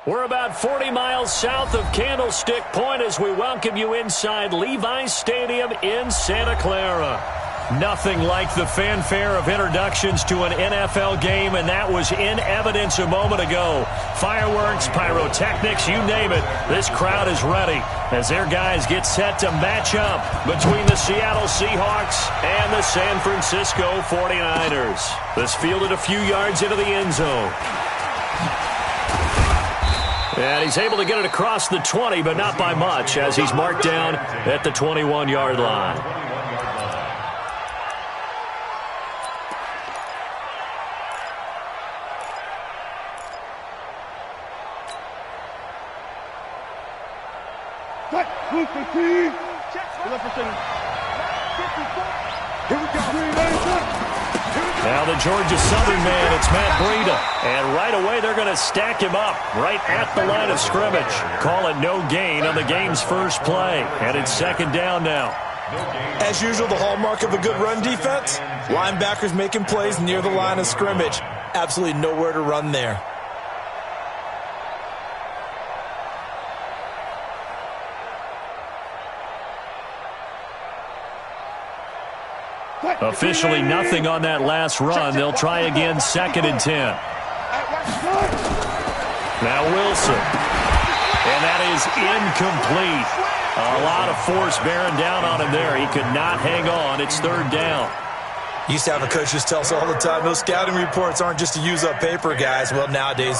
We're about 40 miles south of Candlestick Point as we welcome you inside Levi's Stadium in Santa Clara. Nothing like the fanfare of introductions to an NFL game, and that was in evidence a moment ago. Fireworks, pyrotechnics, you name it. This crowd is ready as their guys get set to match up between the Seattle Seahawks and the San Francisco 49ers. This fielded a few yards into the end zone. And he's able to get it across the 20, but not by much, as he's marked down at the 21-yard line. Now the Georgia Southern man, it's Matt Breida. And right away they're going to stack him up right at the line of scrimmage. Call it no gain on the game's first play. And it's second down now. As usual, the hallmark of a good run defense, linebackers making plays near the line of scrimmage. Absolutely nowhere to run there. Officially nothing on that last run. They'll try again, 2nd and 10. Now Wilson. And that is incomplete. A lot of force bearing down on him there. He could not hang on. It's 3rd down. Used to have a coach just tell us all the time, those scouting reports aren't just to use up paper, guys. Well, nowadays,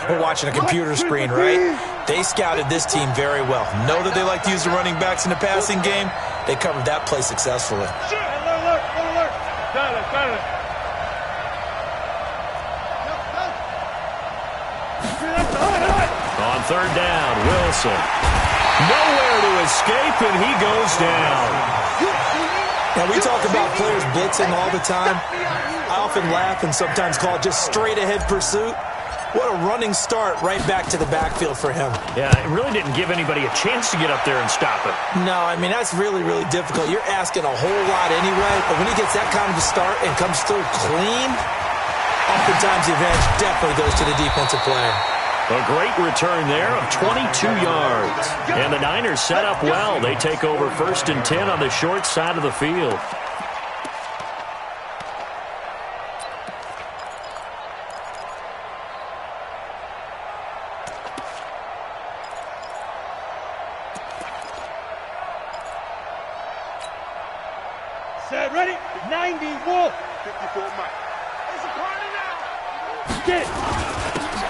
we're watching a computer screen, right? They scouted this team very well. Know that they like to use the running backs in the passing game. They covered that play successfully. On 3rd down, Wilson. Nowhere to escape, and he goes down. Now, we talk about players blitzing all the time. I often laugh and sometimes call it just straight-ahead pursuit. What a running start right back to the backfield for him. Yeah, it really didn't give anybody a chance to get up there and stop it. No, I mean, that's really, really difficult. You're asking a whole lot anyway, but when he gets that kind of a start and comes through clean, oftentimes the advantage definitely goes to the defensive player. A great return there of 22 yards. And the Niners set up well. They take over 1st and 10 on the short side of the field. Set, ready? 90, Wolf. 54, Mike. It's a party now. Get.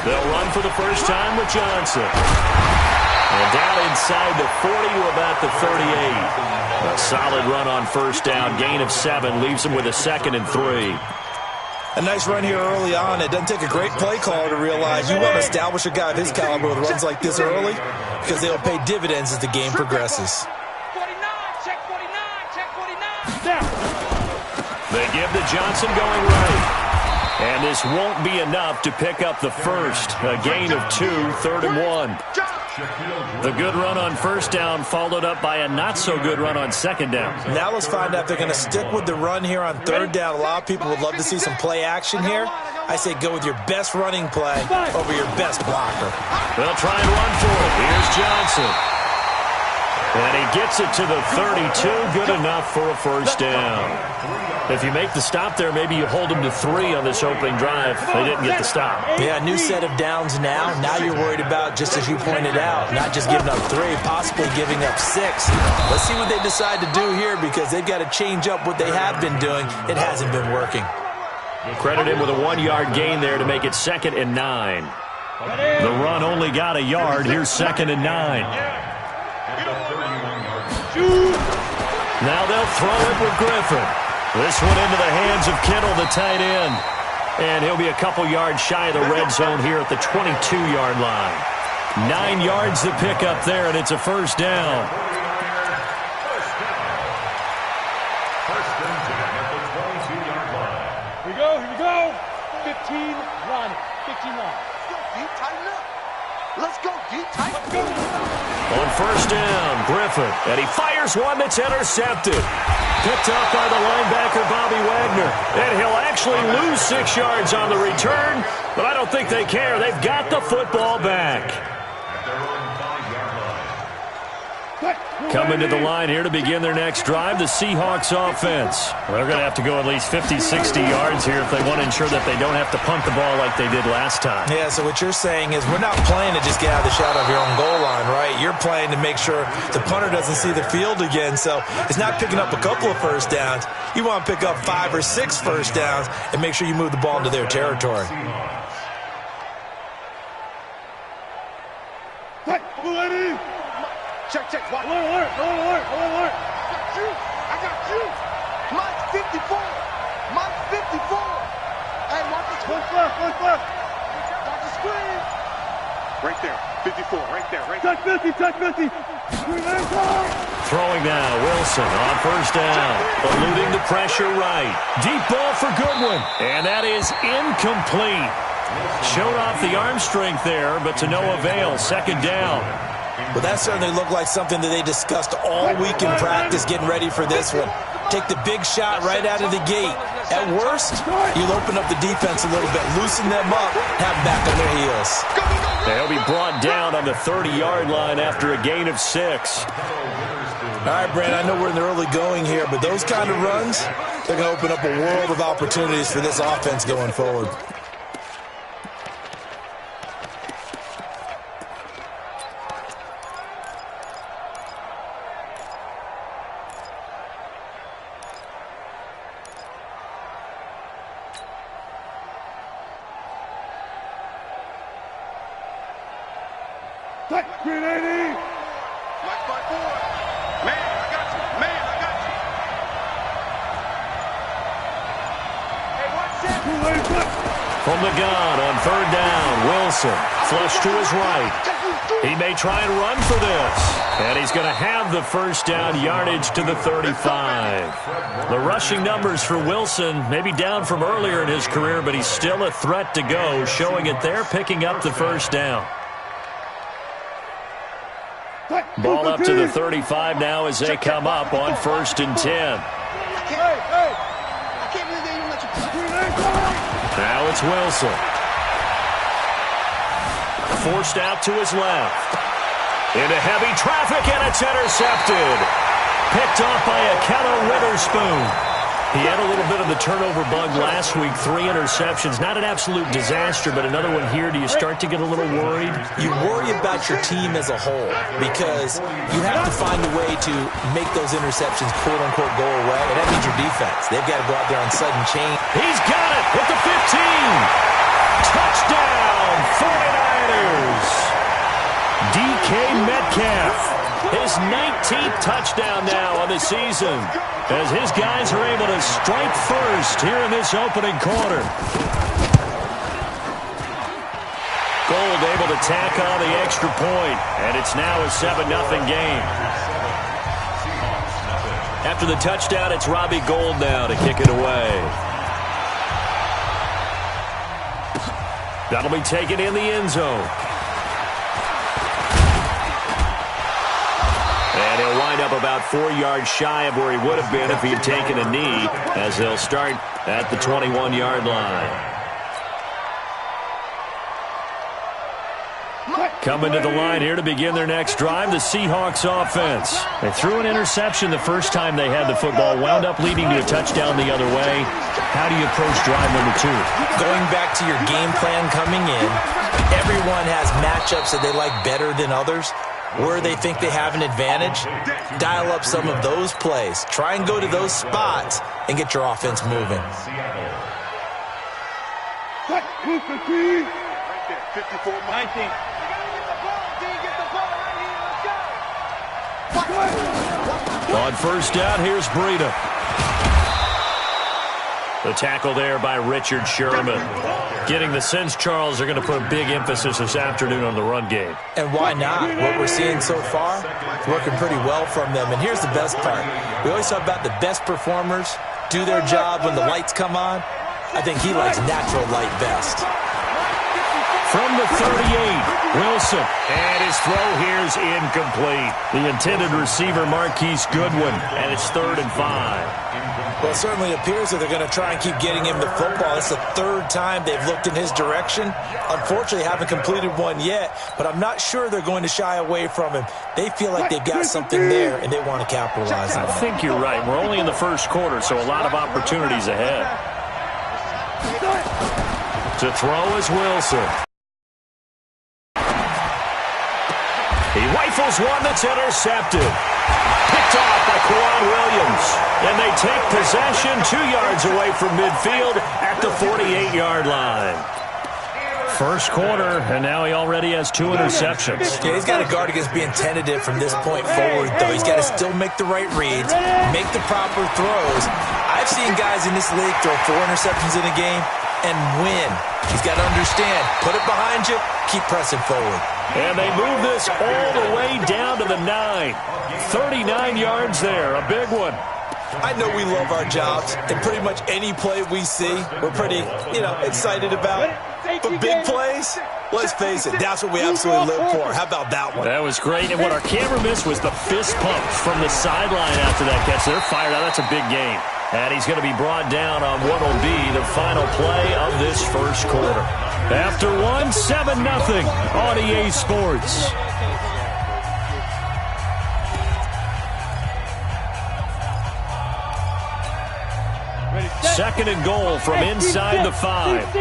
They'll run for the first time with Johnson. And down inside the 40 to about the 38. A solid run on 1st down. Gain of 7 leaves them with a 2nd and 3. A nice run here early on. It doesn't take a great play caller to realize you want to establish a guy of his caliber with runs like this early because they'll pay dividends as the game progresses. 49, check 49, check 49. Down. They give the Johnson going right. And this won't be enough to pick up the first. A gain of 2, 3rd and 1. The good run on 1st down followed up by a not-so-good run on 2nd down. Now let's find out if they're going to stick with the run here on 3rd down. A lot of people would love to see some play action here. I say go with your best running play over your best blocker. They'll try and run for it. Here's Johnson. And he gets it to the 32. Good enough for a 1st down. If you make the stop there, maybe you hold them to 3 on this opening drive. They didn't get the stop. Yeah, new set of downs now. Now you're worried about, just as you pointed out, not just giving up 3, possibly giving up 6. Let's see what they decide to do here because they've got to change up what they have been doing. It hasn't been working. Credit him with a 1-yard gain there to make it 2nd and 9. The run only got a yard. Here's 2nd and 9. Now they'll throw it with Griffin. This one into the hands of Kittle, the tight end. And he'll be a couple yards shy of the red zone here at the 22-yard line. 9 yards to pick up there, and it's a 1st down. Here we go. 15, run. 15 run. Tighten up. Let's go, D. Tight. On first down, Griffin, and he fires one that's intercepted. Picked up by the linebacker, Bobby Wagner. And he'll actually lose 6 yards on the return, but I don't think they care. They've got the football back. Coming to the line here to begin their next drive, the Seahawks offense. They're going to have to go at least 50, 60 yards here if they want to ensure that they don't have to punt the ball like they did last time. Yeah, so what you're saying is we're not playing to just get out of the shadow of your own goal line, right? You're playing to make sure the punter doesn't see the field again. So it's not picking up a couple of first downs. You want to pick up 5 or 6 first downs and make sure you move the ball into their territory. Check, check. Alert, alert, alert, alert. I got you. Mine's 54. Mine's 54. Hey, watch the screen. Watch the screen. Right there. 54. Right there. Right there. Touch 50. Throwing now, Wilson on first down. Eluding the pressure right. Deep ball for Goodwin. And that is incomplete. Showed off the arm strength there, but to no avail. Second down. Well, that certainly looked like something that they discussed all week in practice getting ready for this one. Take the big shot right out of the gate. At worst, you'll open up the defense a little bit, loosen them up, have them back on their heels. They'll be brought down on the 30-yard line after a gain of 6. All right, Brand, I know we're in the early going here, but those kind of runs, they're going to open up a world of opportunities for this offense going forward. Grenade! Like my boy. Man, I got you. Man, I got you. Hey, watch that. From the gun on third down, Wilson. Flush to his right. He may try and run for this. And he's going to have the first down yardage to the 35. The rushing numbers for Wilson may be down from earlier in his career, but he's still a threat to go, showing it there, picking up the first down. Ball up to the 35 now as they come up on 1st and 10. Now it's Wilson. Forced out to his left. Into heavy traffic, and it's intercepted. Picked off by Akello Witherspoon. He had a little bit of the turnover bug last week, 3 interceptions. Not an absolute disaster, but another one here. Do you start to get a little worried? You worry about your team as a whole because you have to find a way to make those interceptions, quote-unquote, go away, and that means your defense. They've got to go out there on sudden change. He's got it at the 15. Touchdown, 49ers. DK Metcalf, his 19th touchdown now on the season, as his guys are able to strike first here in this opening quarter. Gold able to tack on the extra point, and it's now a 7-0 game. After the touchdown, it's Robbie Gould now to kick it away. That'll be taken in the end zone. And he'll wind up about 4 yards shy of where he would have been if he had taken a knee, as they'll start at the 21-yard line. Coming to the line here to begin their next drive, the Seahawks offense. They threw an interception the first time they had the football, wound up leading to a touchdown the other way. How do you approach drive number 2? Going back to your game plan coming in, everyone has matchups that they like better than others. Where they think they have an advantage, dial up some of those plays. Try and go to those spots and get your offense moving. Right there, 54, 19. On first down, here's Breida. The tackle there by Richard Sherman. Getting the sense, Charles, they're going to put a big emphasis this afternoon on the run game. And why not? What we're seeing so far is working pretty well from them. And here's the best part. We always talk about the best performers do their job when the lights come on. I think he likes natural light best. From the 38, Wilson. And his throw here's incomplete. The intended receiver, Marquise Goodwin, and it's 3rd and 5. Well, it certainly appears that they're going to try and keep getting him the football. It's the 3rd time they've looked in his direction. Unfortunately, haven't completed one yet, but I'm not sure they're going to shy away from him. They feel like they've got something there, and they want to capitalize on it. I think you're right. We're only in the first quarter, so a lot of opportunities ahead. To throw is Wilson. He rifles one that's intercepted. Picked off by Quan Williams. And they take possession 2 yards away from midfield at the 48-yard line. First quarter, and now he already has 2 interceptions. Yeah, he's got to guard against being tentative from this point forward, though. He's got to still make the right reads, make the proper throws. I've seen guys in this league throw 4 interceptions in a game and win. He's got to understand, put it behind you, keep pressing forward. And they move this all the way down to the 9. 39 yards there, a big one. I know we love our jobs, and pretty much any play we see, we're pretty, excited about. But big plays, let's face it, that's what we absolutely live for. How about that one? That was great, and what our camera missed was the fist pump from the sideline after that catch. They're fired out. That's a big game. And he's going to be brought down on what will be the final play of this first quarter. After one, 7-0 on EA Sports. Second and goal from inside the 5.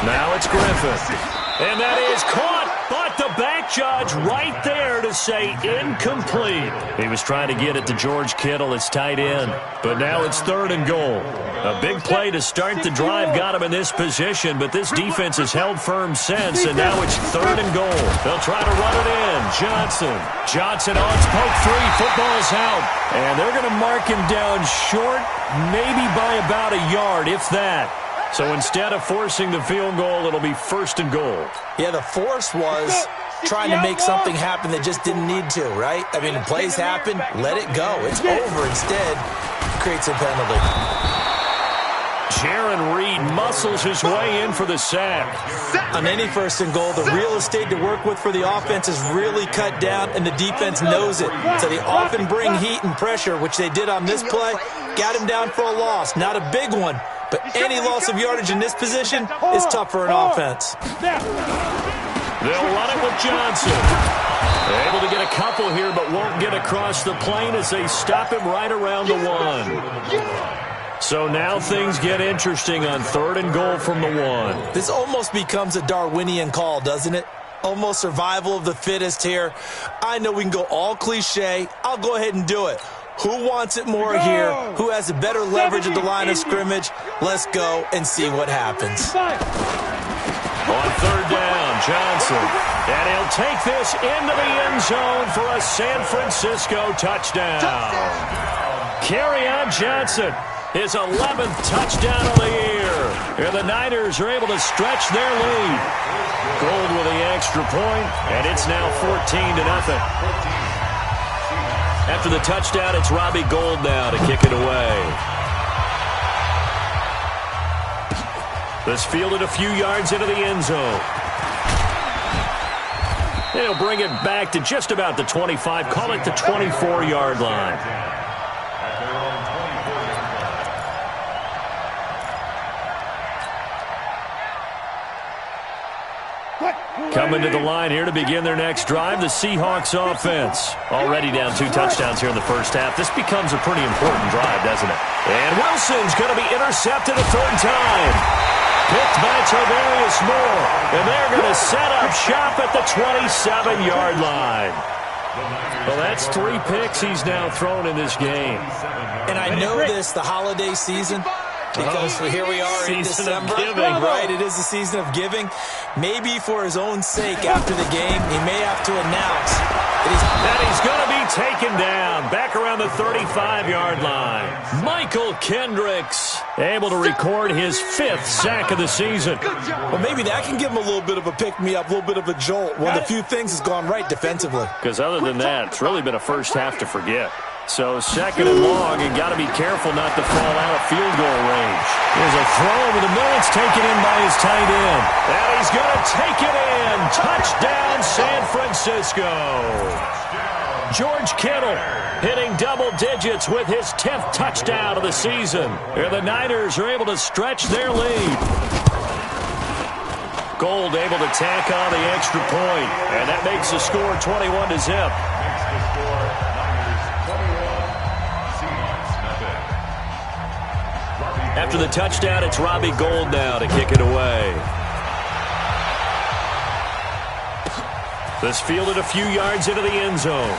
Now it's Griffin. And that is caught, but the back judge right there to say incomplete. He was trying to get it to George Kittle, his tight end. But now it's 3rd and goal. A big play to start the drive got him in this position, but this defense has held firm since, and now it's 3rd and goal. They'll try to run it in. Johnson on poke 3. Football's out. And they're going to mark him down short, maybe by about a yard, if that. So instead of forcing the field goal, it'll be 1st and goal. Yeah, the force was trying to make something happen that just didn't need to, right? I mean, plays happen, let it go. It's over. Instead, creates a penalty. Jaron Reed muscles his way in for the sack. On any 1st and goal, the real estate to work with for the offense is really cut down, and the defense knows it. So they often bring heat and pressure, which they did on this play. Got him down for a loss. Not a big one. But any loss of yardage in this position is tough for an offense. They'll run it with Johnson. They're able to get a couple here, but won't get across the plane as they stop him right around the 1. So now things get interesting on 3rd and goal from the 1. This almost becomes a Darwinian call, doesn't it? Almost survival of the fittest here. I know we can go all cliche. I'll go ahead and do it. Who wants it more here? Who has a better leverage at the line of scrimmage? Let's go and see what happens. On 3rd down, Johnson. And he'll take this into the end zone for a San Francisco touchdown. Kerryon Johnson, his 11th touchdown of the year. And the Niners are able to stretch their lead. Gold with the extra point, and it's now 14-0. After the touchdown, it's Robbie Gould now to kick it away. This fielded a few yards into the end zone. They'll bring it back to just about the 25, call it the 24-yard line. Coming to the line here to begin their next drive, the Seahawks offense. Already down 2 touchdowns here in the first half. This becomes a pretty important drive, doesn't it? And Wilson's going to be intercepted a 3rd time. Picked by Tavarius Moore. And they're going to set up shop at the 27-yard line. Well, that's 3 picks he's now thrown in this game. And I know this, the holiday season, because here we are in December, right? It is the season of giving. Maybe for his own sake after the game, he may have to announce that he's going to be taken down back around the 35-yard line. Michael Kendricks able to record his 5th sack of the season. Well, maybe that can give him a little bit of a pick-me-up, a little bit of a jolt. One of the few things has gone right defensively. Because other than that, it's really been a first half to forget. So second and long, and got to be careful not to fall out of field goal range. There's a throw over the middle. It's taken in by his tight end. And he's going to take it in. Touchdown, San Francisco. George Kittle hitting double digits with his 10th touchdown of the season. And the Niners are able to stretch their lead. Gold able to tack on the extra point. And that makes the score 21-0. After the touchdown, it's Robbie Gould now to kick it away. This fielded a few yards into the end zone.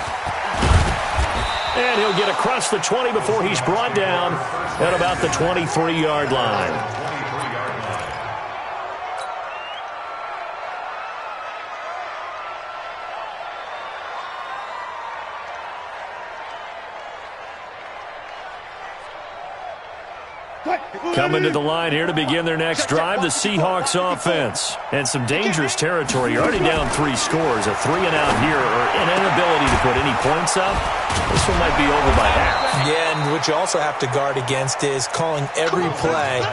And he'll get across the 20 before he's brought down at about the 23-yard line. Coming to the line here to begin their next drive, the Seahawks offense. And some dangerous territory. You're already down 3 scores. A 3-and-out here, or an inability to put any points up. This one might be over by half. Yeah, and what you also have to guard against is calling every play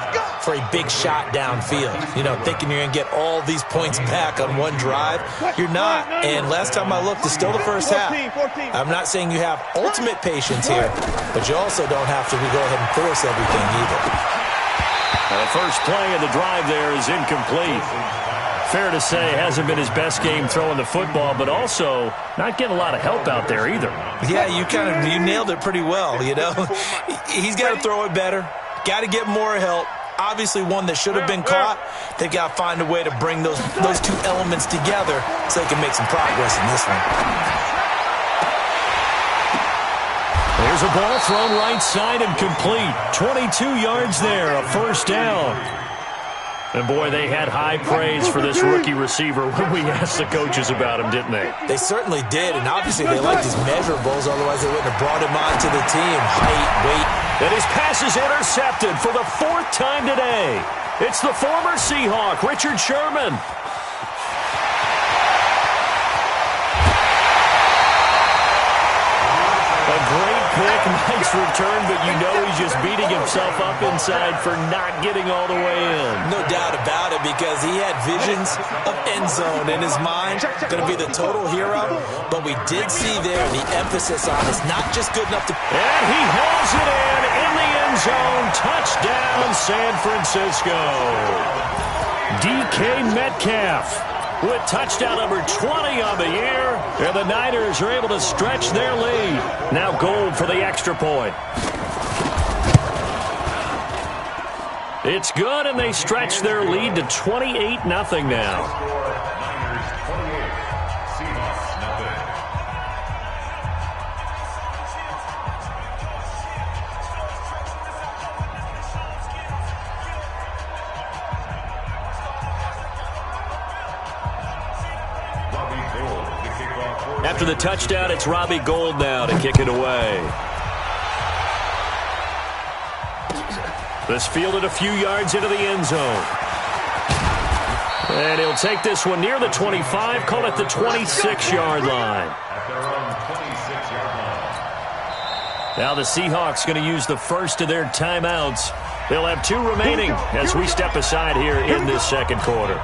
for a big shot downfield. You know, thinking you're going to get all these points back on one drive. You're not. And last time I looked, it's still the first half. I'm not saying you have ultimate patience here, but you also don't have to go ahead and force everything either. The first play of the drive there is incomplete. Fair to say, hasn't been his best game throwing the football, but also not getting a lot of help out there either. Yeah, you nailed it pretty well, you know. He's got to throw it better. Got to get more help. Obviously one that should have been caught. They got to find a way to bring those two elements together so they can make some progress in this one. There's a ball thrown right side and complete. 22 yards there, a first down. And, boy, they had high praise for this rookie receiver when we asked the coaches about him, didn't they? They certainly did, and obviously they liked his measurables. Otherwise, they wouldn't have brought him onto the team. Height, weight. And his pass is intercepted for the 4th time today. It's the former Seahawk, Richard Sherman. A great pick, nice return, but you know he's just beating himself up inside for not getting all the way in. No doubt about it, because he had visions of end zone in his mind. Going to be the total hero, but we did see there the emphasis on it's not just good enough to... And he hauls it in the end zone. Touchdown, San Francisco. DK Metcalf with touchdown number 20 on the year. And the Niners are able to stretch their lead. Now Gould for the extra point. It's good, and they stretch their lead to 28-0 now. After the touchdown, it's Robbie Gould now to kick it away. This fielded a few yards into the end zone. And he'll take this one near the 25, call it the 26-yard line. Now the Seahawks going to use the first of their timeouts. They'll have 2 remaining as we step aside here in this second quarter.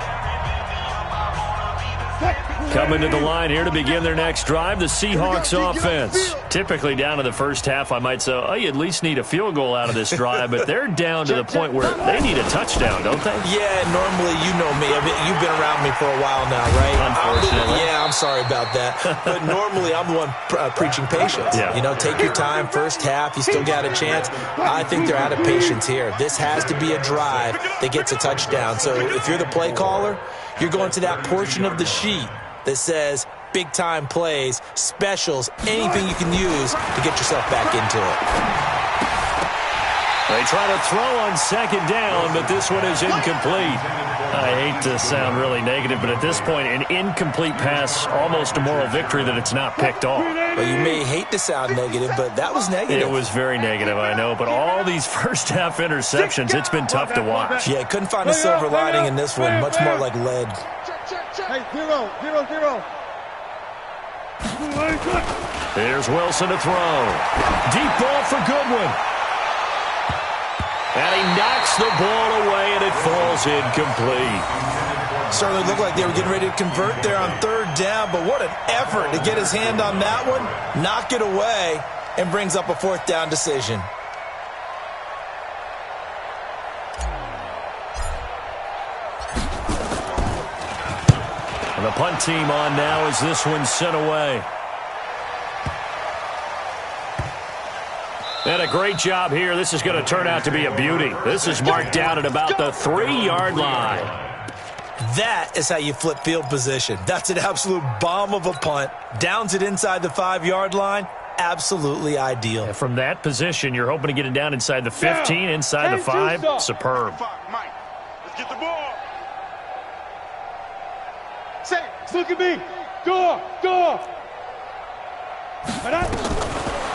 Coming to the line here to begin their next drive, the Seahawks offense. Typically down to the first half, I might say, oh, you at least need a field goal out of this drive, but they're down to the point where they need a touchdown, don't they? Yeah, normally, you know me. I mean, you've been around me for a while now, right? Unfortunately. I'm sorry about that. But normally, I'm the one preaching patience. Yeah. You know, take your time, first half, you still got a chance. I think they're out of patience here. This has to be a drive that gets a touchdown. So if you're the play caller, you're going to that portion of the sheet that says big-time plays, specials, anything you can use to get yourself back into it. They try to throw on second down, but this one is incomplete. I hate to sound really negative, but at this point, an incomplete pass, almost a moral victory that it's not picked off. Well, you may hate to sound negative, but that was negative. It was very negative, I know, but all these first-half interceptions, it's been tough to watch. Yeah, couldn't find a silver lining in this one, much more like lead. Hey, 0-0. Here's Wilson to throw. Deep ball for Goodwin. And he knocks the ball away, and it falls incomplete. Certainly looked like they were getting ready to convert there on third down, but what an effort to get his hand on that one, knock it away, and brings up a fourth down decision. And the punt team on now as this one's sent away. And a great job here. This is going to turn out to be a beauty. This is marked down at about the 3-yard line. That is how you flip field position. That's an absolute bomb of a punt. Downs it inside the 5-yard line. Absolutely ideal. And from that position, you're hoping to get it down inside the 15, inside the 5. Superb. Mike, let's get the ball. Say, look at me. Go.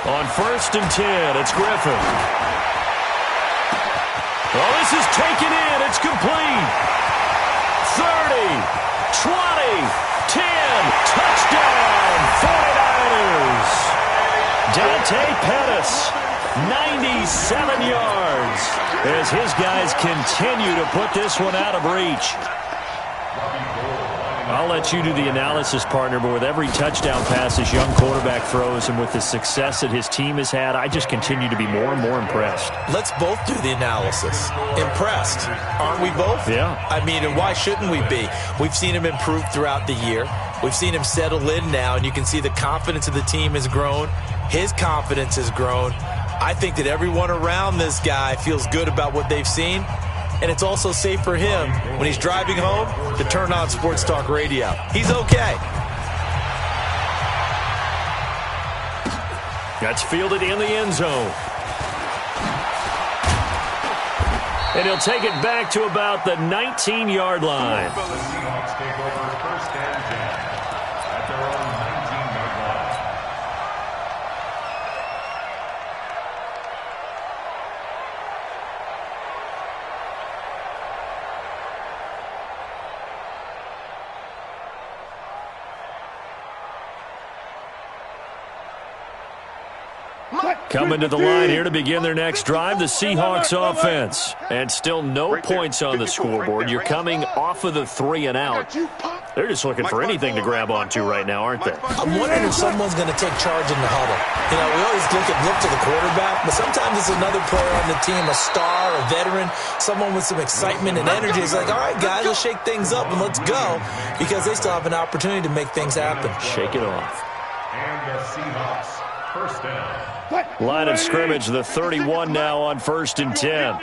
On 1st and 10, it's Griffin. Well, this is taken in. It's complete. 30, 20, 10, touchdown, 49ers. Dante Pettis, 97 yards, as his guys continue to put this one out of reach. I'll let you do the analysis, partner, but with every touchdown pass this young quarterback throws and with the success that his team has had, I just continue to be more and more impressed. Let's both do the analysis. Impressed. Aren't we both? Yeah. I mean, and why shouldn't we be? We've seen him improve throughout the year. We've seen him settle in now, and you can see the confidence of the team has grown. His confidence has grown. I think that everyone around this guy feels good about what they've seen. And it's also safe for him when he's driving home to turn on Sports Talk Radio. He's okay. That's fielded in the end zone. And he'll take it back to about the 19-yard line. Coming to the line here to begin their next drive, the Seahawks offense. And still no points on the scoreboard. You're coming off of the 3 and out. They're just looking for anything to grab onto right now, aren't they? I'm wondering if someone's going to take charge in the huddle. You know, we always look to the quarterback, but sometimes it's another player on the team, a star, a veteran, someone with some excitement and energy. It's like, all right, guys, let's shake things up and let's go, because they still have an opportunity to make things happen. Shake it off. And the Seahawks, first down. Line of scrimmage, the 31 now on 1st and 10.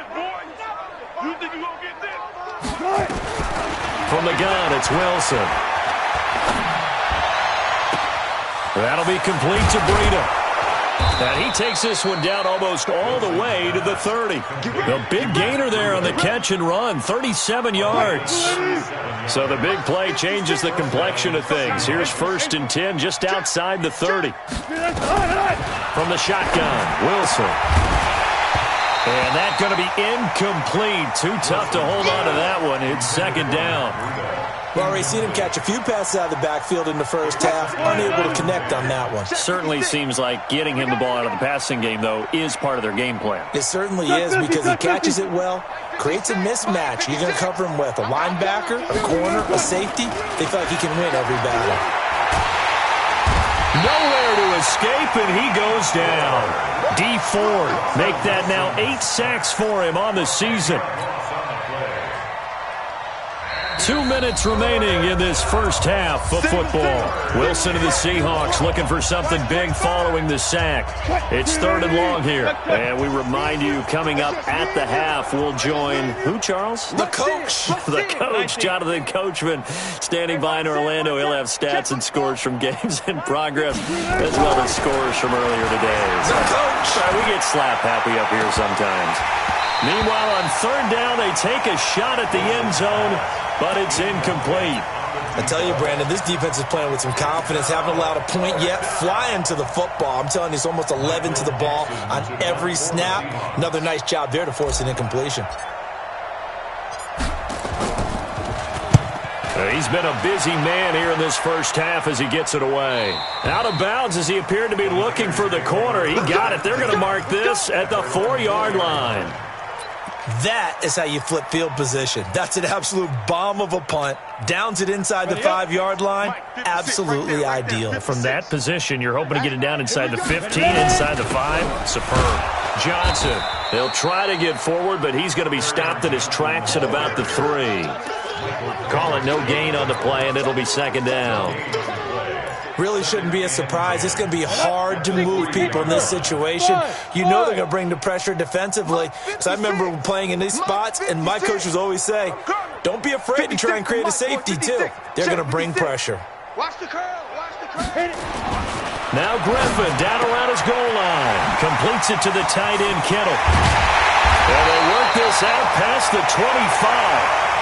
From the gun, it's Wilson. That'll be complete to Breida. And he takes this one down almost all the way to the 30. The big gainer there on the catch and run, 37 yards. So the big play changes the complexion of things. Here's 1st and 10 just outside the 30. From the shotgun, Wilson. And that's going to be incomplete. Too tough to hold on to that one. It's 2nd down. Well, already seen him catch a few passes out of the backfield in the first half. Unable to connect on that one. Certainly seems like getting him the ball out of the passing game, though, is part of their game plan. It certainly is, because he catches it well, creates a mismatch. You're going to cover him with a linebacker, a corner, a safety. They feel like he can win every battle. Nowhere to escape, and he goes down. D Ford make that now 8 sacks for him on the season. 2 minutes remaining in this first half of football. Wilson of the Seahawks looking for something big following the sack. It's 3rd and long here. And we remind you, coming up at the half, we'll join who, Charles? The coach. The coach, Jonathan Coachman, standing by in Orlando. He'll have stats and scores from games in progress, as well as scores from earlier today. The coach. We get slap happy up here sometimes. Meanwhile, on 3rd down, they take a shot at the end zone, but it's incomplete. I tell you, Brandon, this defense is playing with some confidence. Haven't allowed a point yet. Flying to the football. I'm telling you, it's almost 11 to the ball on every snap. Another nice job there to force an incompletion. He's been a busy man here in this first half as he gets it away. Out of bounds as he appeared to be looking for the corner. He got it. They're going to mark this at the 4-yard line. That is how you flip field position. That's an absolute bomb of a punt. Downs it inside the 5-yard line. Absolutely ideal. From that position, you're hoping to get it down inside the 15, inside the 5. Superb. Johnson, he'll try to get forward, but he's going to be stopped in his tracks at about the 3. Call it no gain on the play, and it'll be second down. Really shouldn't be a surprise. It's going to be hard to move people in this situation. You know they're going to bring the pressure defensively. Because I remember playing in these spots, and my coach would always say, don't be afraid to try and create a safety, too. They're going to bring pressure. Watch the curl. Watch the curl. Now Griffin down around his goal line. Completes it to the tight end, Kittle. And they work this out past the 25.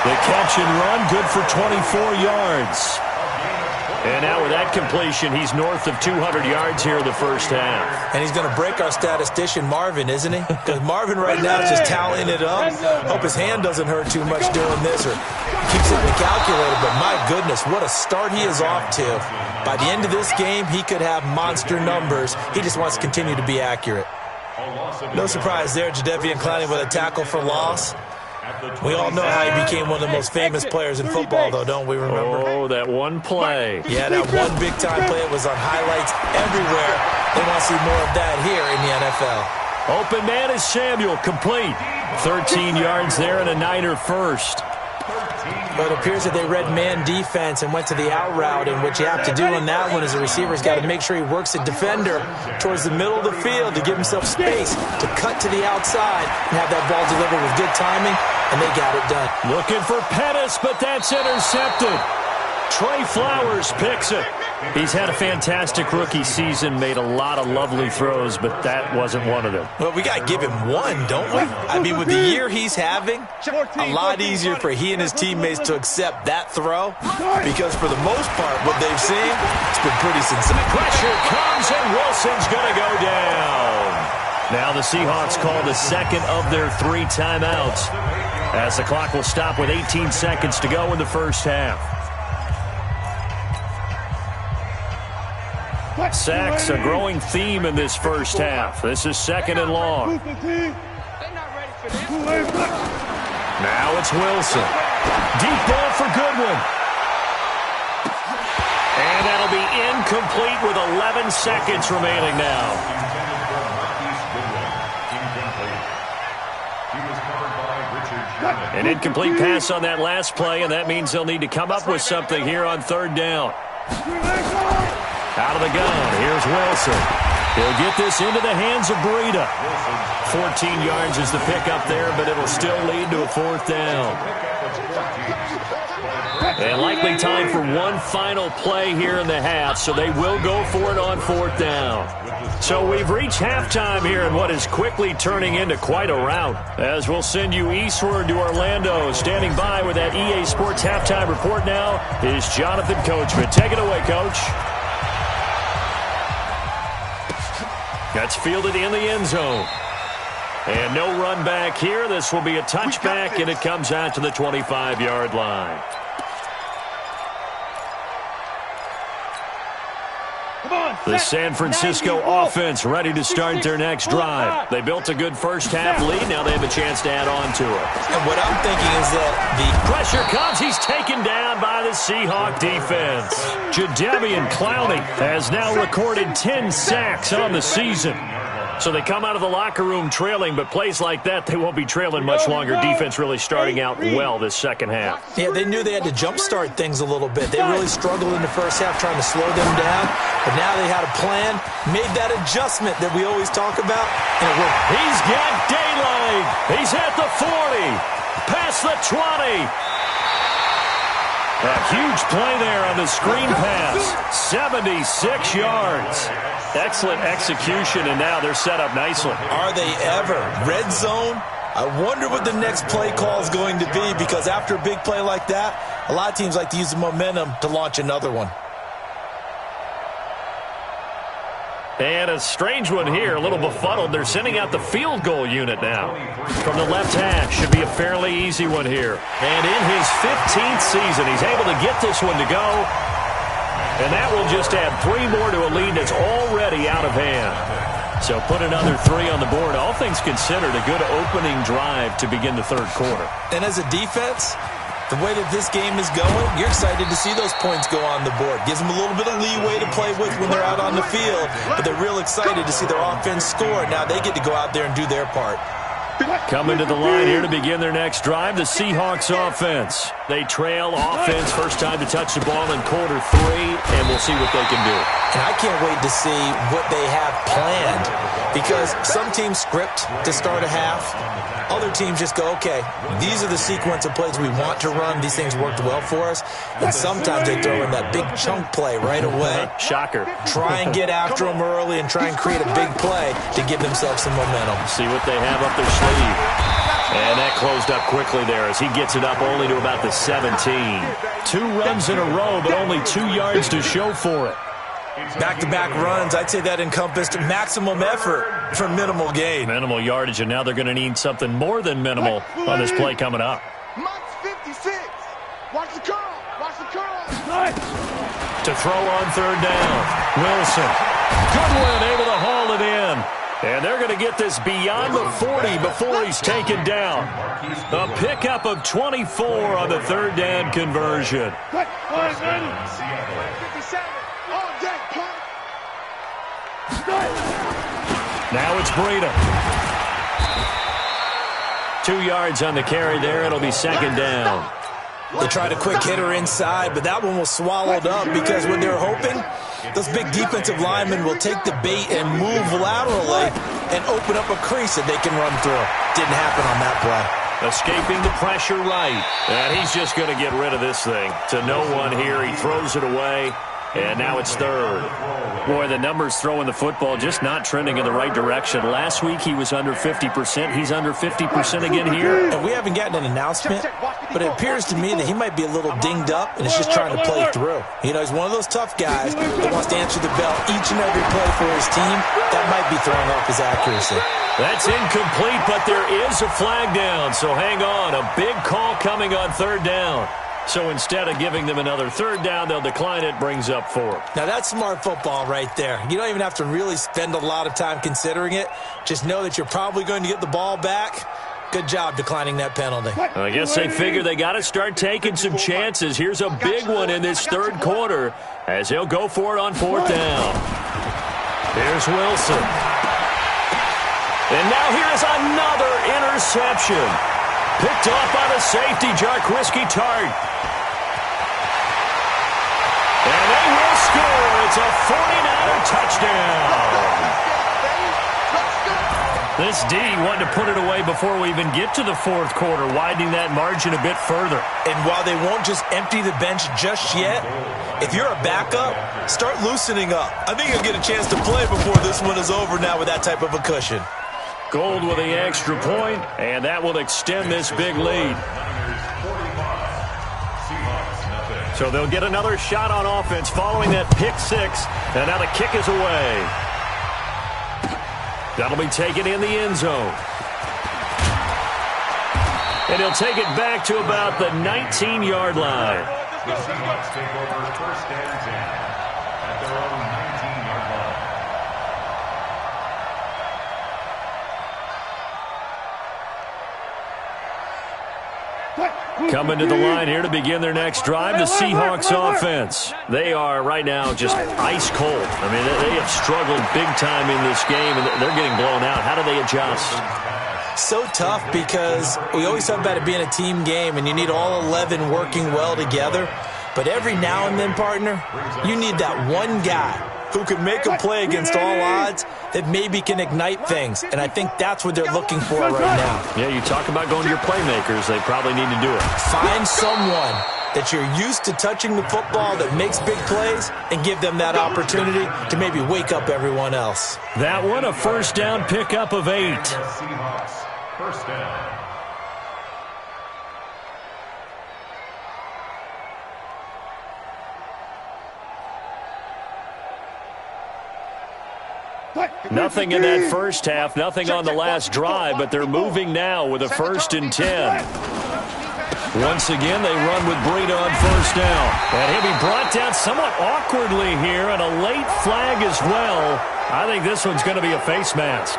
The catch and run, good for 24 yards. And now with that completion, he's north of 200 yards here in the first half. And he's going to break our statistician, Marvin, isn't he? Because Marvin right now is just tallying it up. Hope his hand doesn't hurt too much doing this or keeps it in the calculator. But my goodness, what a start he is off to. By the end of this game, he could have monster numbers. He just wants to continue to be accurate. No surprise there, Jadeveon Clowney with a tackle for loss. We all know how he became one of the most famous players in football, though, don't we remember? Oh, that one play. Yeah, that one big-time play. It was on highlights everywhere. They want to see more of that here in the NFL. Open man is Samuel, complete. 13 yards there and a Niner first. But it appears that they read man defense and went to the out route, and what you have to do on that one is the receiver's got to make sure he works the defender towards the middle of the field to give himself space to cut to the outside and have that ball delivered with good timing, and they got it done. Looking for Pettis, but that's intercepted. Trey Flowers picks it. He's had a fantastic rookie season, made a lot of lovely throws, but that wasn't one of them. Well, we got to give him one, don't we? I mean, with the year he's having, a lot easier for he and his teammates to accept that throw because for the most part, what they've seen, it's been pretty sincere. Pressure comes, and Wilson's going to go down. Now the Seahawks call the second of their 3 timeouts as the clock will stop with 18 seconds to go in the first half. Sacks, a growing theme in this first half. This is second and long. Now it's Wilson. Deep ball for Goodwin. And that'll be incomplete with 11 seconds remaining now. An incomplete pass on that last play, and that means they'll need to come up with something here on third down. Out of the gun, here's Wilson. He'll get this into the hands of Breida. 14 yards is the pickup there, but it'll still lead to a 4th down. And likely time for one final play here in the half, so they will go for it on 4th down. So we've reached halftime here in what is quickly turning into quite a rout. As we'll send you eastward to Orlando. Standing by with that EA Sports halftime report now is Jonathan Coachman. Take it away, Coach. That's fielded in the end zone. And no run back here. This will be a touchback, and it comes out to the 25-yard line. The San Francisco offense ready to start their next drive. They built a good first half lead. Now they have a chance to add on to it. And what I'm thinking is that the pressure comes. He's taken down by the Seahawk defense. Jadeveon Clowney has now recorded 10 sacks on the season. So they come out of the locker room trailing, but plays like that, they won't be trailing much longer. Defense really starting out well this second half. Yeah, they knew they had to jumpstart things a little bit. They really struggled in the first half trying to slow them down, but now they had a plan, made that adjustment that we always talk about, and it worked. He's got daylight. He's at the 40, past the 20. A huge play there on the screen pass. 76 yards. Excellent execution, and now they're set up nicely. Are they ever? Red zone? I wonder what the next play call is going to be, because after a big play like that, a lot of teams like to use the momentum to launch another one. And a strange one here, a little befuddled. They're sending out the field goal unit now. From the left hash, should be a fairly easy one here. And in his 15th season, he's able to get this one to go. And that will just add 3 more to a lead that's already out of hand. So put another 3 on the board. All things considered, a good opening drive to begin the third quarter. And as a defense, the way that this game is going, you're excited to see those points go on the board. Gives them a little bit of leeway to play with when they're out on the field, but they're real excited to see their offense score. Now they get to go out there and do their part. Coming to the line here to begin their next drive, the Seahawks offense. They trail offense, first time to touch the ball in quarter 3, and we'll see what they can do. And I can't wait to see what they have planned, because some teams script to start a half. Other teams just go, okay, these are the sequence of plays we want to run. These things worked well for us. And sometimes they throw in that big chunk play right away. Shocker. Try and get after them early and try and create a big play to give themselves some momentum. See what they have up their sleeve. And that closed up quickly there as he gets it up only to about the 17. 2 runs in a row, but only 2 yards to show for it. Back-to-back runs, I'd say that encompassed maximum effort for minimal gain. Minimal yardage, and now they're going to need something more than minimal on this play coming up. Mike's 56. Watch the curl. Watch the curl. To throw on third down, Wilson. Goodwin able to haul it in. And they're going to get this beyond the 40 before he's taken down. A pickup of 24 on the third down conversion. 57. All day, punk. Now it's Breida. 2 yards on the carry there. It'll be second down. They tried a quick hitter inside, but that one was swallowed up because what they were hoping, those big defensive linemen will take the bait and move laterally and open up a crease that they can run through. Didn't happen on that play. Escaping the pressure right. And he's just going to get rid of this thing. To no one here. He throws it away. And now it's third. Boy, the numbers throwing the football just not trending in the right direction. Last week he was under 50%. He's under 50% again here. And we haven't gotten an announcement, but it appears to me that he might be a little dinged up and is just trying to play through. You know, he's one of those tough guys that wants to answer the bell each and every play for his team. That might be throwing off his accuracy. That's incomplete, but there is a flag down. So hang on. A big call coming on third down. So instead of giving them another third down, they'll decline it, brings up 4. Now that's smart football right there. You don't even have to really spend a lot of time considering it. Just know that you're probably going to get the ball back. Good job declining that penalty. I guess they figure they got to start taking some chances. Here's a big one in this third quarter as he'll go for it on fourth down. Here's Wilson. And now here's another interception. Picked off by the safety, Jarquiski Tart. And they will score. It's a 49er touchdown. This D wanted to put it away before we even get to the fourth quarter, widening that margin a bit further. And while they won't just empty the bench just yet, if you're a backup, start loosening up. I think you'll get a chance to play before this one is over now with that type of a cushion. Gold with the extra point, and that will extend this big lead. So they'll get another shot on offense following that pick 6, and now the kick is away. That'll be taken in the end zone. And he'll take it back to about the 19-yard line. The Seahawks take over first and 10 at their own 19-yard line. Coming to the line here to begin their next drive, the Seahawks offense. They are right now just ice cold. I mean, they have struggled big time in this game, and they're getting blown out. How do they adjust? So tough because we always talk about it being a team game, and you need all 11 working well together. But every now and then, partner, you need that one guy who can make a play against all odds that maybe can ignite things. And I think that's what they're looking for right now. Yeah, you talk about going to your playmakers. They probably need to do it. Find someone that you're used to touching the football that makes big plays and give them that opportunity to maybe wake up everyone else. That one, a first down pickup of 8. Seahawks, first down. Nothing in that first half, nothing on the last drive, but they're moving now with a 1st and 10. Once again, they run with Breida on 1st down. And he'll be brought down somewhat awkwardly here, and a late flag as well. I think this one's going to be a face mask.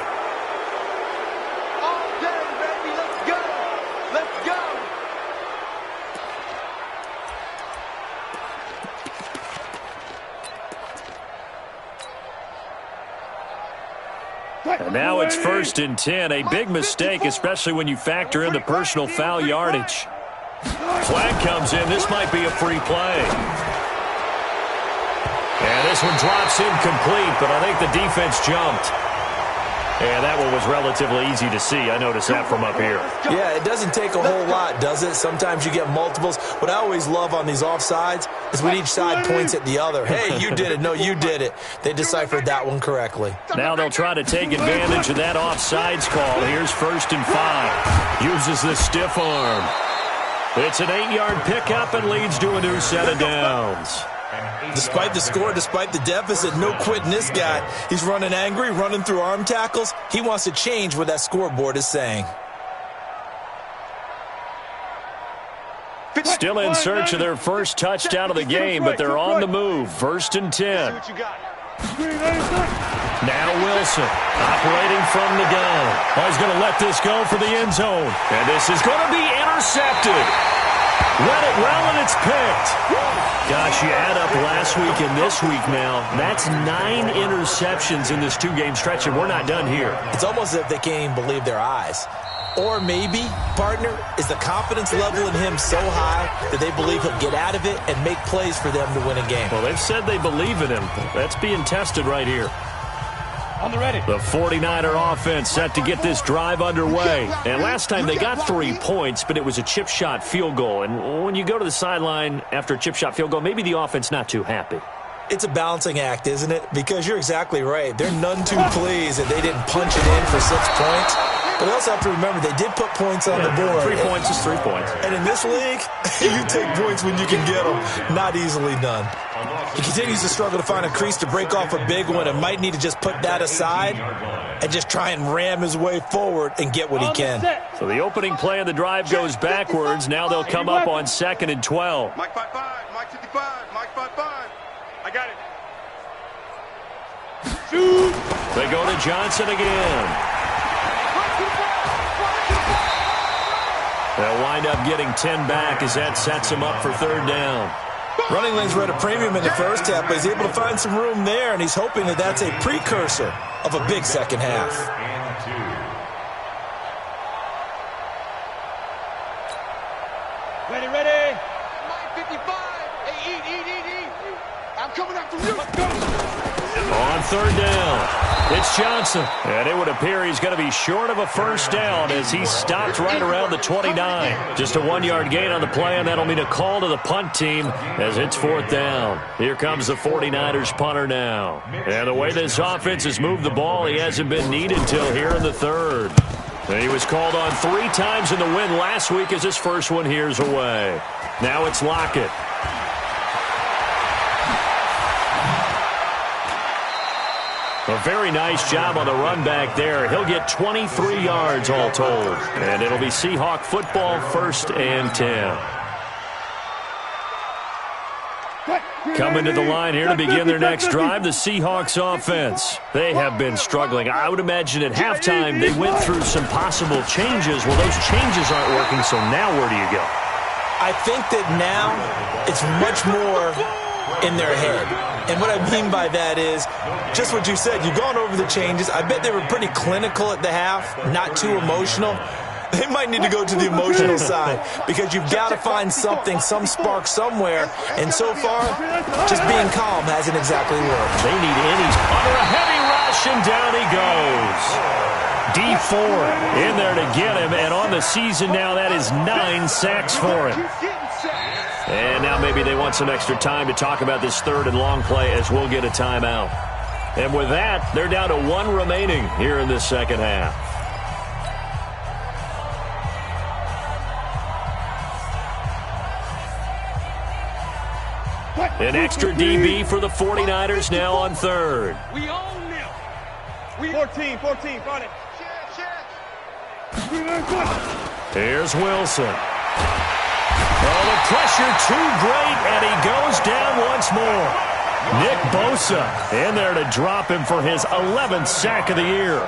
And now it's 1st and 10. A big mistake, especially when you factor in the personal foul yardage. Flag comes in. This might be a free play. And this one drops incomplete, but I think the defense jumped. And that one was relatively easy to see. I noticed that from up here. Yeah, it doesn't take a whole lot, does it? Sometimes you get multiples. What I always love on these offsides is when each side points at the other. Hey, you did it. No, you did it. They deciphered that one correctly. Now they'll try to take advantage of that offsides call. Here's 1st and 5. Uses the stiff arm. It's an 8-yard pickup and leads to a new set of downs. Despite the score, despite the deficit, no quitting this guy. He's running angry, running through arm tackles. He wants to change what that scoreboard is saying. Still in search of their first touchdown of the game, but they're on the move. 1st and 10. Now Wilson, operating from the gun. Oh, he's going to let this go for the end zone. And this is going to be intercepted. Read it well, and it's picked. Gosh, you add up last week and this week now. That's 9 interceptions in this 2-game stretch, and we're not done here. It's almost as if they can't even believe their eyes. Or maybe, partner, is the confidence level in him so high that they believe he'll get out of it and make plays for them to win a game. Well, they've said they believe in him. That's being tested right here. On the ready. The 49er offense set to get this drive underway. And last time they got 3 points, but it was a chip shot field goal. And when you go to the sideline after a chip shot field goal, maybe the offense not too happy. It's a balancing act, isn't it? Because you're exactly right. They're none too pleased that they didn't punch it in for 6 points. But we also have to remember they did put points on the board. 3 points is 3 points. And in this league, you take points when you can get them. Not easily done. He continues to struggle to find a crease to break off a big one and might need to just put that aside and just try and ram his way forward and get what he can. So the opening play of the drive goes backwards. Now they'll come up on 2nd and 12. Mike 5-5, Mike 55, Mike 5-5. I got it. Shoot! They go to Johnson again. They'll wind up getting 10 back as that sets them up for 3rd down. Running lanes were at a premium in the first half, but he's able to find some room there, and he's hoping that that's a precursor of a big second half. Ready, ready. Mike 55. Hey, eat. I'm coming after you. Let's go. On 3rd down, it's Johnson. And it would appear he's going to be short of a 1st down as he stopped right around the 29. Just a 1-yard gain on the play, and that'll mean a call to the punt team as it's 4th down. Here comes the 49ers punter now. And the way this offense has moved the ball, he hasn't been needed till here in the 3rd. And he was called on 3 times in the win last week as his first one here's away. Now it's Lockett. A very nice job on the run back there. He'll get 23 yards all told. And it'll be Seahawk football, 1st and 10. Coming to the line here to begin their next drive, the Seahawks offense. They have been struggling. I would imagine at halftime they went through some possible changes. Well, those changes aren't working, so now where do you go? I think that now it's much more in their head. And what I mean by that is just what you said. You've gone over the changes. I bet they were pretty clinical at the half, not too emotional. They might need to go to the emotional side because you've got to find something, some spark somewhere. And so far, just being calm hasn't exactly worked. They need innings under a heavy rush, and down he goes. D4 in there to get him, and on the season now, that is 9 sacks for him. And now maybe they want some extra time to talk about this 3rd and long play as we'll get a timeout. And with that, they're down to 1 remaining here in this second half. An extra DB for the 49ers now on 3rd. We own them. 14, front it. Here's Wilson. Oh, the pressure too great, and he goes down once more. Nick Bosa in there to drop him for his 11th sack of the year.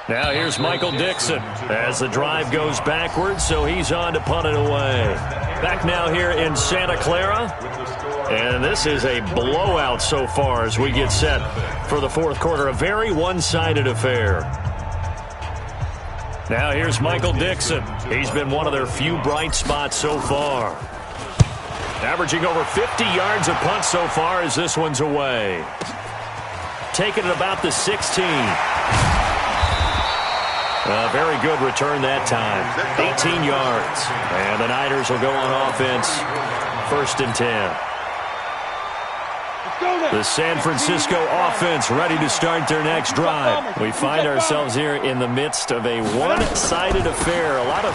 Now here's Michael Dixon as the drive goes backwards, so he's on to punt it away. Back now here in Santa Clara. And this is a blowout so far as we get set for the fourth quarter. A very one-sided affair. Now here's Michael Dixon. He's been one of their few bright spots so far. Averaging over 50 yards a punt so far as this one's away. Taking it about the 16. A very good return that time. 18 yards. And the Niners will go on offense. 1st and 10. The San Francisco offense ready to start their next drive. We find ourselves here in the midst of a one-sided affair. A lot of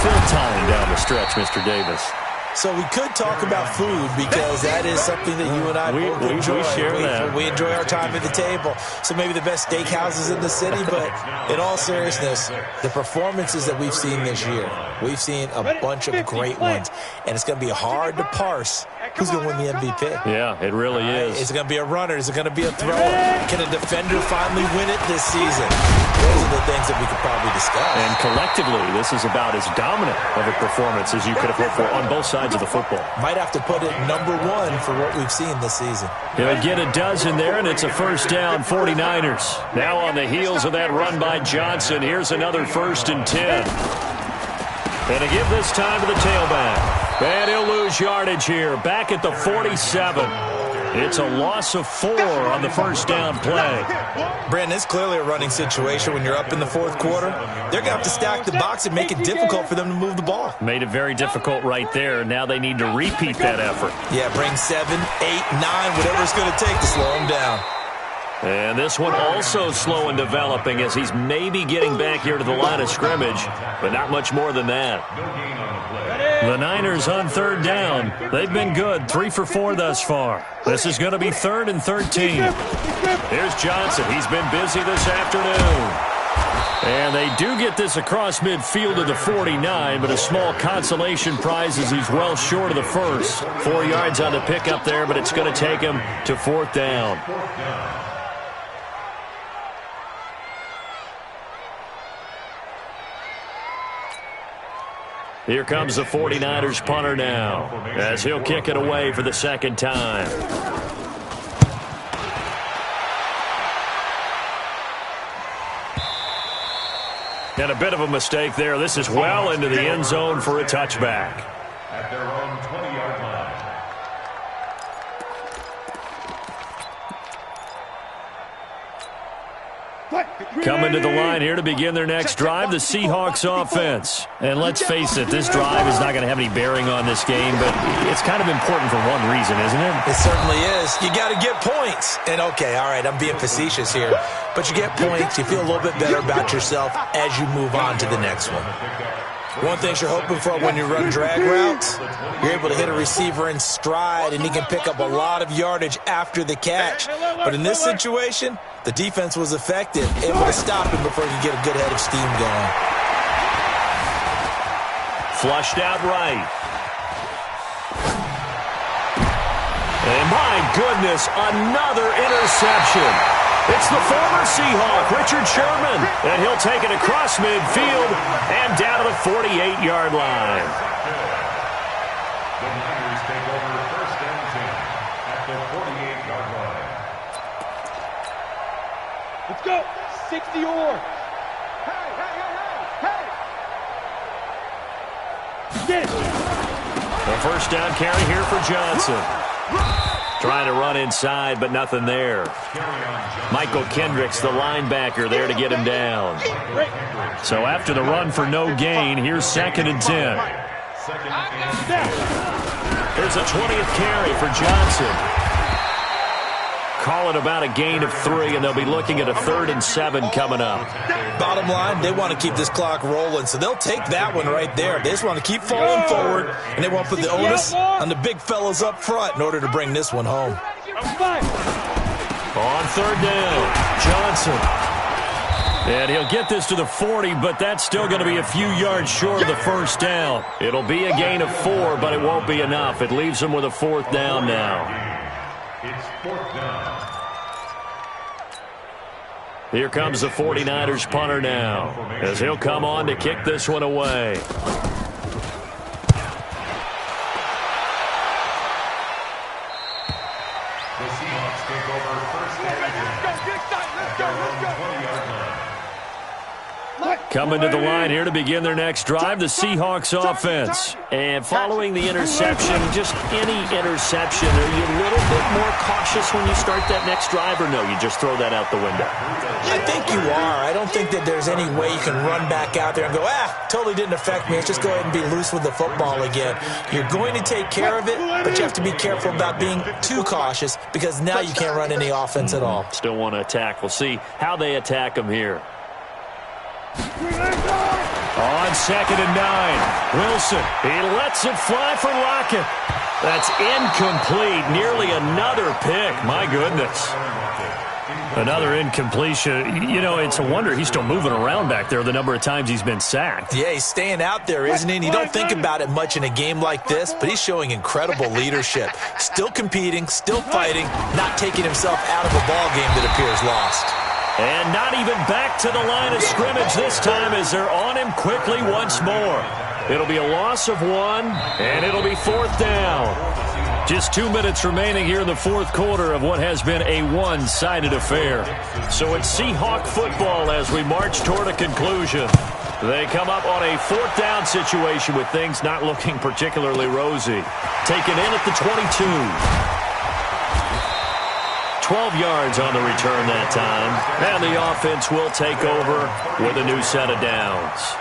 fill time down the stretch, Mr. Davis. So we could talk about food because that is something that you and I both enjoy. We share that. We enjoy our time at the table. So maybe the best steakhouses in the city, but in all seriousness, the performances that we've seen this year, we've seen a bunch of great ones, and it's going to be hard to parse who's going to win the MVP. Yeah, it really is. Is it going to be a runner? Is it going to be a thrower? Can a defender finally win it this season? Those are the things that we could probably discuss. And collectively, this is about as dominant of a performance as you could have hoped for on both sides of the football. Might have to put it number one for what we've seen this season. He'll get a dozen there, and it's a first down, 49ers. Now on the heels of that run by Johnson, here's another 1st and 10. And to give this time to the tailback. And he'll lose yardage here, back at the 47. It's a loss of 4 on the first down play. Brandon, it's clearly a running situation when you're up in the fourth quarter. They're going to have to stack the box and make it difficult for them to move the ball. Made it very difficult right there. Now they need to repeat that effort. Yeah, bring 7, 8, 9, whatever it's going to take to slow them down. And this one also slow in developing as he's maybe getting back here to the line of scrimmage, but not much more than that. The Niners on 3rd down. They've been good, 3 for 4 thus far. This is going to be 3rd and 13. Here's Johnson. He's been busy this afternoon. And they do get this across midfield to the 49, but a small consolation prize as he's well short of the first. 4 yards on the pickup there, but it's going to take him to 4th down. Here comes the 49ers punter now as he'll kick it away for the 2nd time. And a bit of a mistake there. This is well into the end zone for a touchback. At their own 20-yard line. Coming to the line here to begin their next drive, the Seahawks offense. And let's face it, this drive is not going to have any bearing on this game, but it's kind of important for one reason, isn't it? It certainly is. You got to get points. And, okay, all right, I'm being facetious here. But you get points, you feel a little bit better about yourself as you move on to the next one. One thing you're hoping for when you run drag routes, you're able to hit a receiver in stride, and he can pick up a lot of yardage after the catch. But in this situation, the defense was effective, able to stop him before he could get a good head of steam going. Flushed out right. And my goodness, another interception. It's the former Seahawk, Richard Sherman, and he'll take it across midfield and down to the 48-yard line. The Niners take over 1st and 10 at the 48-yard line. Let's go. 60 or. Hey. Get it. The first down carry here for Johnson. Trying to run inside, but nothing there. Michael Kendricks, the linebacker, there to get him down. So after the run for no gain, here's 2nd and 10. Here's a 20th carry for Johnson. call it about a gain of 3, and they'll be looking at a 3rd and 7 coming up. Bottom line, they want to keep this clock rolling, so they'll take that one right there. They just want to keep falling forward, and they want to put the onus on the big fellas up front in order to bring this one home. On 3rd down, Johnson. And he'll get this to the 40, but that's still going to be a few yards short of the 1st down. It'll be a gain of 4, but it won't be enough. It leaves him with a 4th down now. It's 4th down. Here comes the 49ers punter now, as he'll come on to kick this one away. The Seahawks take over 1st and 10. Coming to the line here to begin their next drive, the Seahawks offense. And following the interception, just any interception, are you a little bit more cautious when you start that next drive, or no, you just throw that out the window? I think you are. I don't think that there's any way you can run back out there and go, totally didn't affect me. Let's just go ahead and be loose with the football again. You're going to take care of it, but you have to be careful about being too cautious because now you can't run any offense at all. Still want to attack. We'll see how they attack him here. On 2nd and 9, Wilson. He lets it fly for Lockett. That's incomplete. Nearly another pick. My goodness. Another incompletion. You know, it's a wonder he's still moving around back there the number of times he's been sacked. Yeah, he's staying out there, isn't he? And you don't think about it much in a game like this, but he's showing incredible leadership. Still competing, still fighting, not taking himself out of a ball game that appears lost. And not even back to the line of scrimmage this time as they're on him quickly once more. It'll be a loss of 1, and it'll be 4th down. Just 2 minutes remaining here in the 4th quarter of what has been a one-sided affair. So it's Seahawk football as we march toward a conclusion. They come up on a 4th down situation with things not looking particularly rosy. Taken in at the 22. 12 yards on the return that time. And the offense will take over with a new set of downs.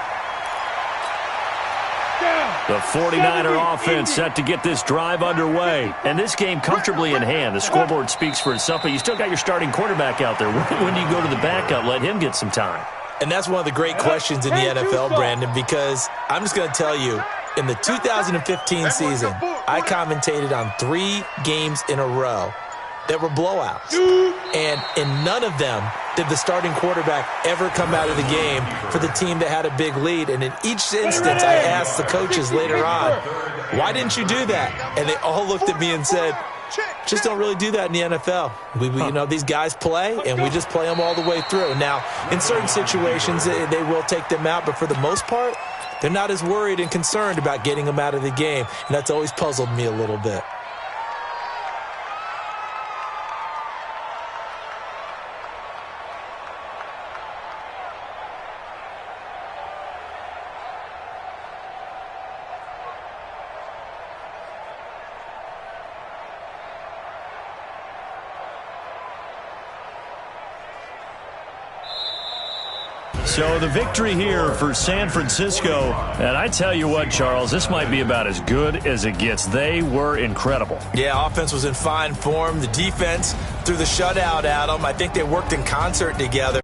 The 49er offense set to get this drive underway. And this game comfortably in hand. The scoreboard speaks for itself, but you still got your starting quarterback out there. When do you go to the backup? Let him get some time. And that's one of the great questions in the NFL, Brandon, because I'm just going to tell you, in the 2015 season, I commentated on 3 games in a row that were blowouts. And in none of them did the starting quarterback ever come out of the game for the team that had a big lead. And in each instance, I asked the coaches later on, why didn't you do that? And they all looked at me and said, just don't really do that in the NFL. We you know, these guys play, and we just play them all the way through. Now, in certain situations, they will take them out, but for the most part, they're not as worried and concerned about getting them out of the game. And that's always puzzled me a little bit. So the victory here for San Francisco, and I tell you what, Charles, this might be about as good as it gets. They were incredible. Yeah, offense was in fine form. The defense threw the shutout at them. I think they worked in concert together.